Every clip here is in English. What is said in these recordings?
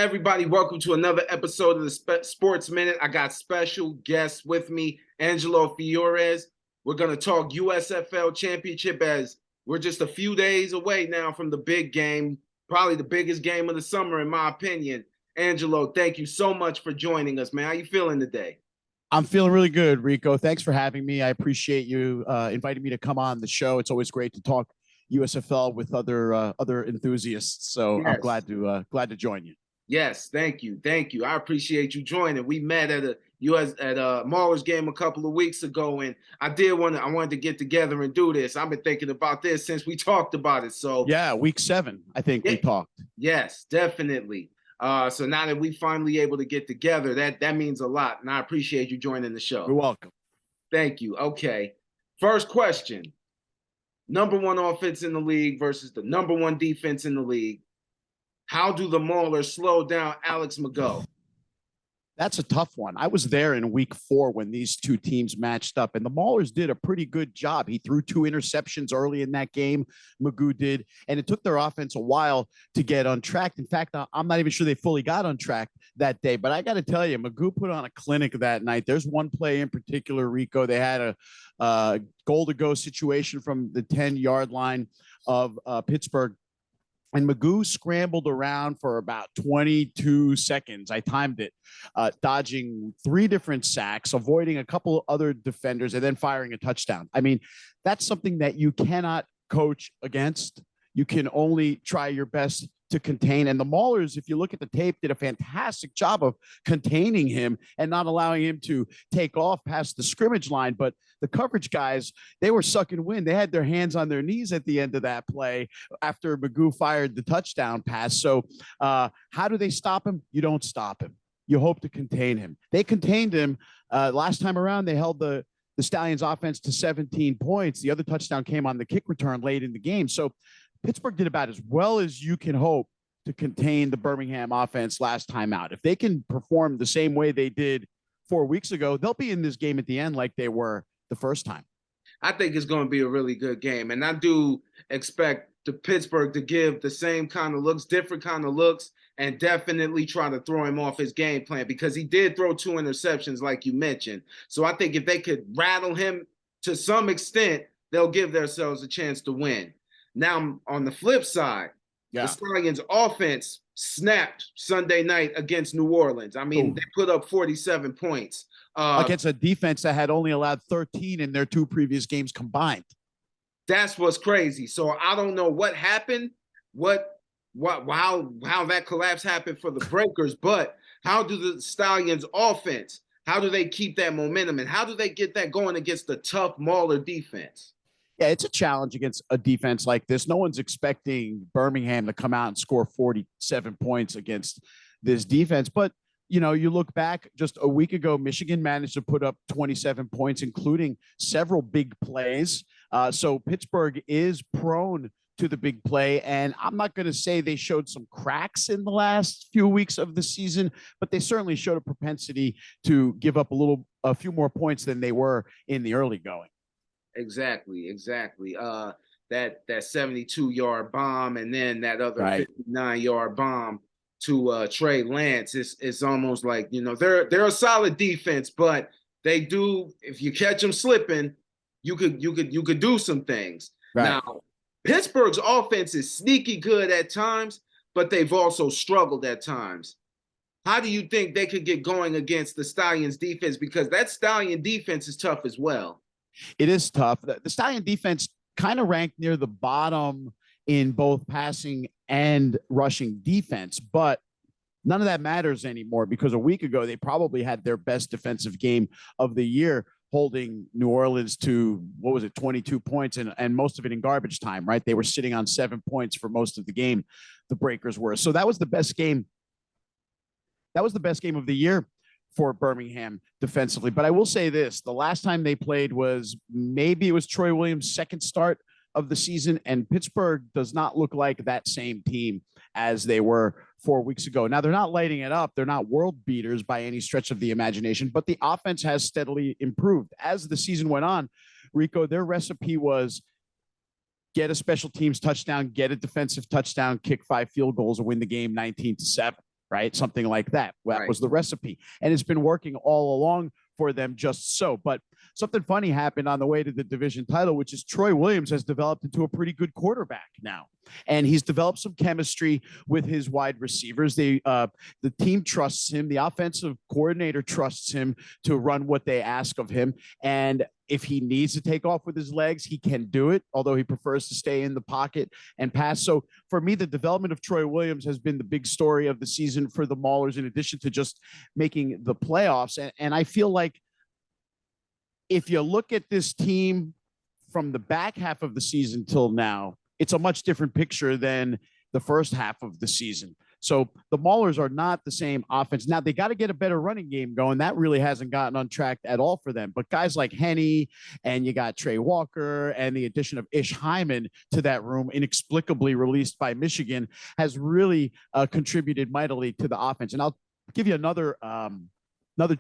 everybody. Welcome to another episode of the Sports Minute. I got special guests with me, Angelo Fiouris. We're going to talk USFL championship as we're just a few days away now from the big game, probably the biggest game of the summer, in my opinion. Angelo, thank you so much for joining us, man. How you feeling today? I'm feeling really good, Rico. Thanks for having me. I appreciate you inviting me to come on the show. It's always great to talk USFL with other enthusiasts. So Yes. I'm glad to join you. Yes, thank you. I appreciate you joining. We met at a Maulers game a couple of weeks ago, and I wanted to get together and do this. I've been thinking about this since we talked about it. So yeah, week 7, I think we talked. Yes, definitely. So now that we finally able to get together, that means a lot, and I appreciate you joining the show. You're welcome. Thank you. Okay, first question: number one offense in the league versus the number one defense in the league. How do the Maulers slow down Alex McGough? That's a tough one. I was there in week 4 when these two teams matched up, and the Maulers did a pretty good job. He threw 2 interceptions early in that game. McGough did, and it took their offense a while to get on track. In fact, I'm not even sure they fully got on track that day, but I got to tell you, McGough put on a clinic that night. There's one play in particular, Rico. They had a goal-to-go situation from the 10-yard line of Pittsburgh. And McGough scrambled around for about 22 seconds. I timed it, dodging 3 different sacks, avoiding a couple other defenders, and then firing a touchdown. I mean, that's something that you cannot coach against. You can only try your best to contain. And the Maulers, if you look at the tape, did a fantastic job of containing him and not allowing him to take off past the scrimmage line. But the coverage guys, they were sucking wind. They had their hands on their knees at the end of that play after McGough fired the touchdown pass. So how do they stop him? You don't stop him. You hope to contain him. They contained him. Last time around, they held the Stallions offense to 17 points. The other touchdown came on the kick return late in the game. So Pittsburgh did about as well as you can hope to contain the Birmingham offense last time out. If they can perform the same way they did 4 weeks ago, they'll be in this game at the end like they were the first time. I think it's going to be a really good game. And I do expect the Pittsburgh to give the same kind of looks, different kind of looks, and definitely try to throw him off his game plan because he did throw 2 interceptions like you mentioned. So I think if they could rattle him to some extent, they'll give themselves a chance to win. Now, on the flip side, the Stallions offense snapped Sunday night against New Orleans. I mean, they put up 47 points. Against a defense that had only allowed 13 in their 2 previous games combined. That's what's crazy. So I don't know what happened, how that collapse happened for the Breakers, but how do the Stallions offense, how do they keep that momentum, and how do they get that going against the tough Mauler defense? Yeah, it's a challenge against a defense like this. No one's expecting Birmingham to come out and score 47 points against this defense. But, you know, you look back just a week ago, Michigan managed to put up 27 points, including several big plays. So Pittsburgh is prone to the big play. And I'm not going to say they showed some cracks in the last few weeks of the season, but they certainly showed a propensity to give up a few more points than they were in the early going. Exactly. That 72-yard bomb and then that other 59-yard bomb to Trey Lance is almost like, you know, they're a solid defense, but they do, if you catch them slipping, you could do some things. Right. Now, Pittsburgh's offense is sneaky good at times, but they've also struggled at times. How do you think they could get going against the Stallions defense? Because that Stallion defense is tough as well. It is tough. The Stallion defense kind of ranked near the bottom in both passing and rushing defense, but none of that matters anymore because a week ago, they probably had their best defensive game of the year, holding New Orleans to, 22 points and most of it in garbage time, right? They were sitting on 7 points for most of the game, the Breakers were. So that was the best game. That was the best game of the year for Birmingham defensively. But I will say this, the last time they played was Troy Williams' second start of the season, and Pittsburgh does not look like that same team as they were 4 weeks ago. Now, they're not lighting it up. They're not world beaters by any stretch of the imagination, but the offense has steadily improved. As the season went on, Rico, their recipe was get a special teams touchdown, get a defensive touchdown, kick 5 field goals, and win the game 19-7. right? Something like that. That Right. was the recipe. And it's been working all along for them just so. But something funny happened on the way to the division title, which is Troy Williams has developed into a pretty good quarterback now. And he's developed some chemistry with his wide receivers. The team trusts him. The offensive coordinator trusts him to run what they ask of him. And if he needs to take off with his legs, he can do it, although he prefers to stay in the pocket and pass. So for me, the development of Troy Williams has been the big story of the season for the Maulers, in addition to just making the playoffs. And I feel like if you look at this team from the back half of the season till now, it's a much different picture than the first half of the season. So the Maulers are not the same offense. Now, they got to get a better running game going. That really hasn't gotten on track at all for them. But guys like Henne, and you got Trey Walker, and the addition of Ish Hyman to that room, inexplicably released by Michigan, has really contributed mightily to the offense. And I'll give you another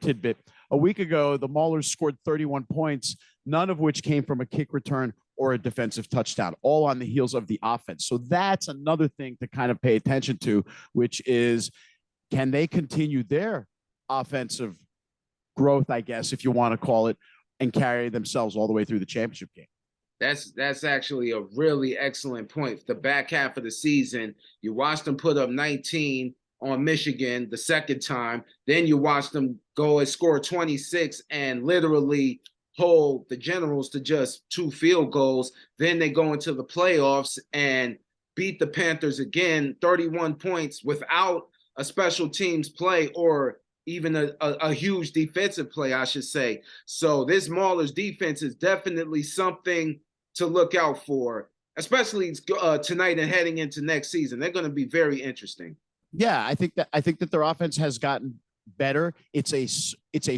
tidbit. A week ago, the Maulers scored 31 points, none of which came from a kick return or a defensive touchdown, all on the heels of the offense. So that's another thing to kind of pay attention to, which is, can they continue their offensive growth, I guess, if you want to call it, and carry themselves all the way through the championship game? That's actually a really excellent point. The back half of the season, you watched them put up 19 on Michigan the second time. Then you watched them go and score 26 and literally hold the Generals to just 2 field goals. Then they go into the playoffs and beat the Panthers again, 31 points without a special teams play or even a huge defensive play, I should say. So this Maulers defense is definitely something to look out for, especially tonight and heading into next season. They're going to be very interesting. Yeah, I think that their offense has gotten better. It's a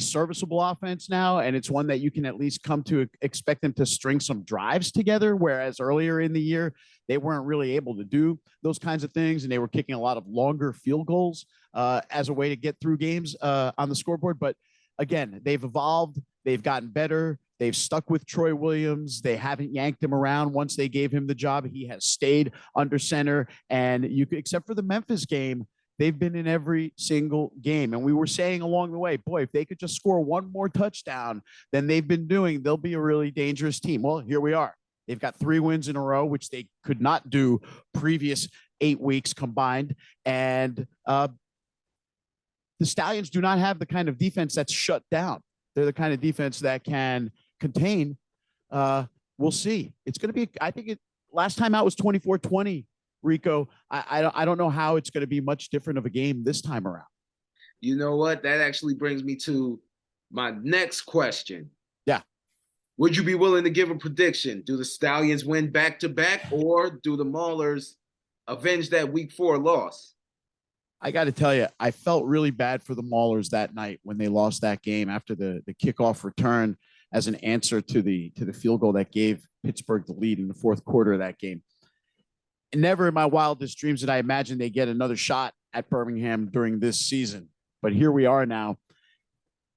serviceable offense now, and it's one that you can at least come to expect them to string some drives together, whereas earlier in the year they weren't really able to do those kinds of things, and they were kicking a lot of longer field goals as a way to get through games on the scoreboard. But again, they've evolved, they've gotten better, they've stuck with Troy Williams, they haven't yanked him around. Once they gave him the job, he has stayed under center, and except for the Memphis game, they've been in every single game. And we were saying along the way, boy, if they could just score one more touchdown than they've been doing, they'll be a really dangerous team. Well, here we are. They've got 3 wins in a row, which they could not do previous 8 weeks combined. And the Stallions do not have the kind of defense that's shut down. They're the kind of defense that can contain. We'll see. It's going to be, I think last time out was 24-20. Rico, I don't know how it's going to be much different of a game this time around. You know what? That actually brings me to my next question. Yeah. Would you be willing to give a prediction? Do the Stallions win back-to-back, or do the Maulers avenge that week 4 loss? I got to tell you, I felt really bad for the Maulers that night when they lost that game after the kickoff return as an answer to the field goal that gave Pittsburgh the lead in the fourth quarter of that game. And never in my wildest dreams did I imagine they get another shot at Birmingham during this season. But here we are now.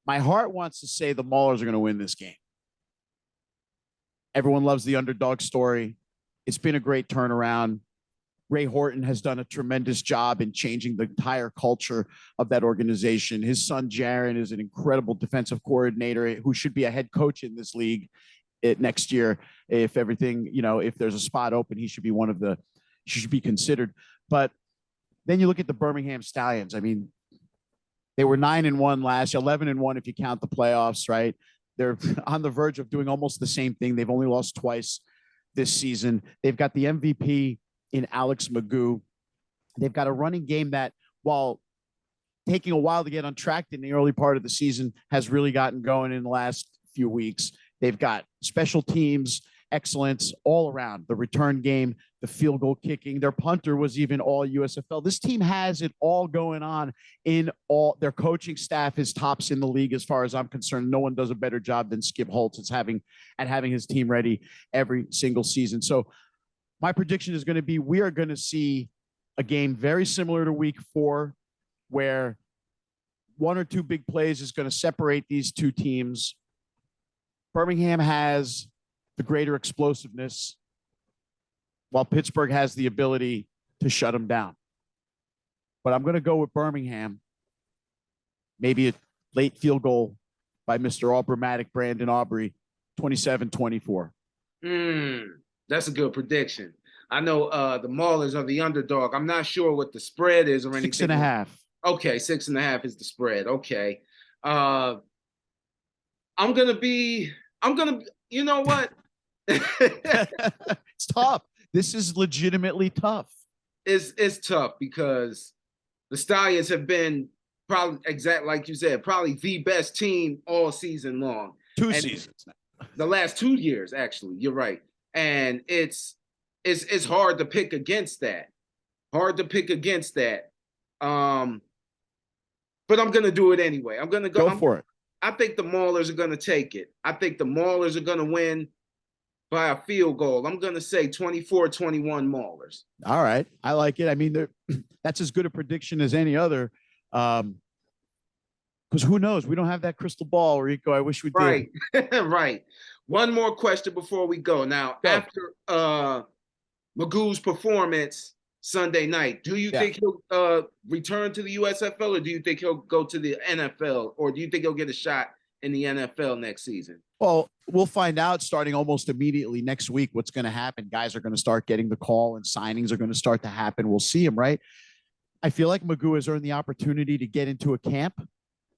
My heart wants to say the Maulers are going to win this game. Everyone loves the underdog story. It's been a great turnaround. Ray Horton has done a tremendous job in changing the entire culture of that organization. His son, Jaron, is an incredible defensive coordinator who should be a head coach in this league next year. If everything, if there's a spot open, he should be considered. But then you look at the Birmingham Stallions. I mean, they were 9-1 last year, 11-1 if you count the playoffs, right? They're on the verge of doing almost the same thing. They've only lost twice this season. They've got the MVP in Alex Magoo. They've got a running game that, while taking a while to get on track in the early part of the season, has really gotten going in the last few weeks. They've got special teams excellence all around, the return game, the field goal kicking. Their punter was even all USFL. This team has it all going on in all. Their coaching staff is tops in the league as far as I'm concerned. No one does a better job than Skip Holtz at having his team ready every single season. So my prediction is going to be, we are going to see a game very similar to week 4, where 1 or 2 big plays is going to separate these two teams. Birmingham has the greater explosiveness, while Pittsburgh has the ability to shut them down. but I'm going to go with Birmingham. Maybe a late field goal by Mr. All-Bramatic Brandon Aubrey, 27-24. That's a good prediction. I know the Maulers are the underdog. I'm not sure what the spread is or anything. 6.5. Okay, 6.5 is the spread. Okay. I'm gonna, you know what? It's tough. This is legitimately tough. It's tough because the Stallions have been probably, exact like you said, probably the best team all season long. Two seasons. The last 2 years, actually. You're right. And it's hard to pick against that. Hard to pick against that. But I'm gonna do it anyway. I'm gonna go for it. I think the Maulers are gonna take it. I think the Maulers are gonna win by a field goal. I'm gonna say 24-21 Maulers. All right, I like it. I mean, that's as good a prediction as any other. Because who knows? We don't have that crystal ball, Rico. I wish we did. Right, right. One more question before we go. Now, after Magoo's performance Sunday night, do you think he'll return to the USFL, or do you think he'll go to the NFL, or do you think he'll get a shot in the NFL next season? Well, we'll find out starting almost immediately next week what's going to happen. Guys are going to start getting the call and signings are going to start to happen. We'll see him, right? I feel like Magoo has earned the opportunity to get into a camp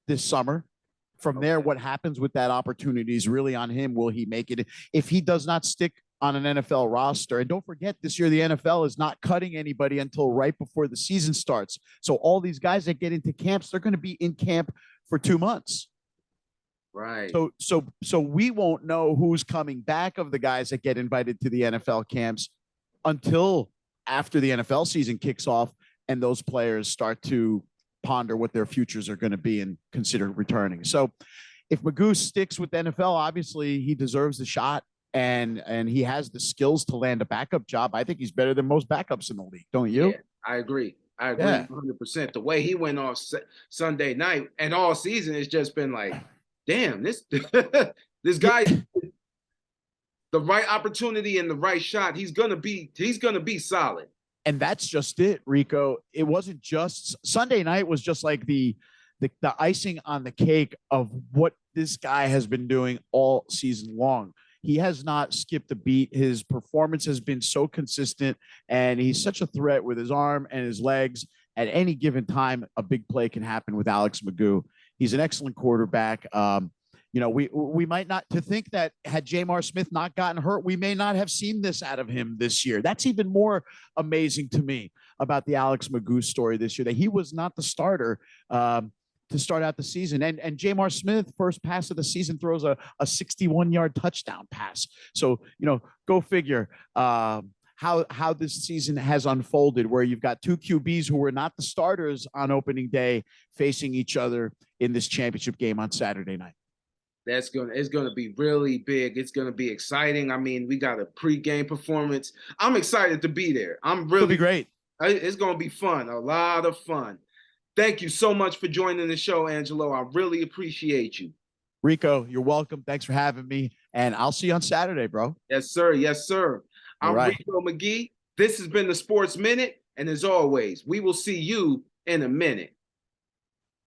this summer. From there, what happens with that opportunity is really on him. Will he make it? If he does not stick on an NFL roster, and don't forget, this year the NFL is not cutting anybody until right before the season starts. So all these guys that get into camps, they're going to be in camp for 2 months. Right. So we won't know who's coming back of the guys that get invited to the NFL camps until after the NFL season kicks off and those players start to ponder what their futures are going to be and consider returning. So if Magoo sticks with the NFL, obviously he deserves the shot and he has the skills to land a backup job. I think he's better than most backups in the league. Don't you? Yeah, I agree. 100%. The way he went off Sunday night and all season, it's just been like, damn, this guy, the right opportunity and the right shot, he's gonna be solid. And that's just it, Rico. It wasn't just Sunday night was just like the icing on the cake of what this guy has been doing all season long. He has not skipped a beat. His performance has been so consistent, and he's such a threat with his arm and his legs. At any given time, a big play can happen with Alex Magoo. He's an excellent quarterback. We might not to think that had Jamar Smith not gotten hurt, we may not have seen this out of him this year. That's even more amazing to me about the Alex Magoo story this year, that he was not the starter to start out the season. And Jamar Smith, first pass of the season, throws a 61-yard touchdown pass. So, go figure how this season has unfolded, where you've got two QBs who were not the starters on opening day facing each other in this championship game on Saturday night. It's gonna be really big. It's gonna be exciting. I mean, we got a pregame performance. I'm excited to be there. It'll be great. It's gonna be fun. A lot of fun. Thank you so much for joining the show, Angelo. I really appreciate you. Rico, you're welcome. Thanks for having me. And I'll see you on Saturday, bro. Yes, sir. Yes, sir. I'm Rico McGee. This has been the Sports Minute. And as always, we will see you in a minute.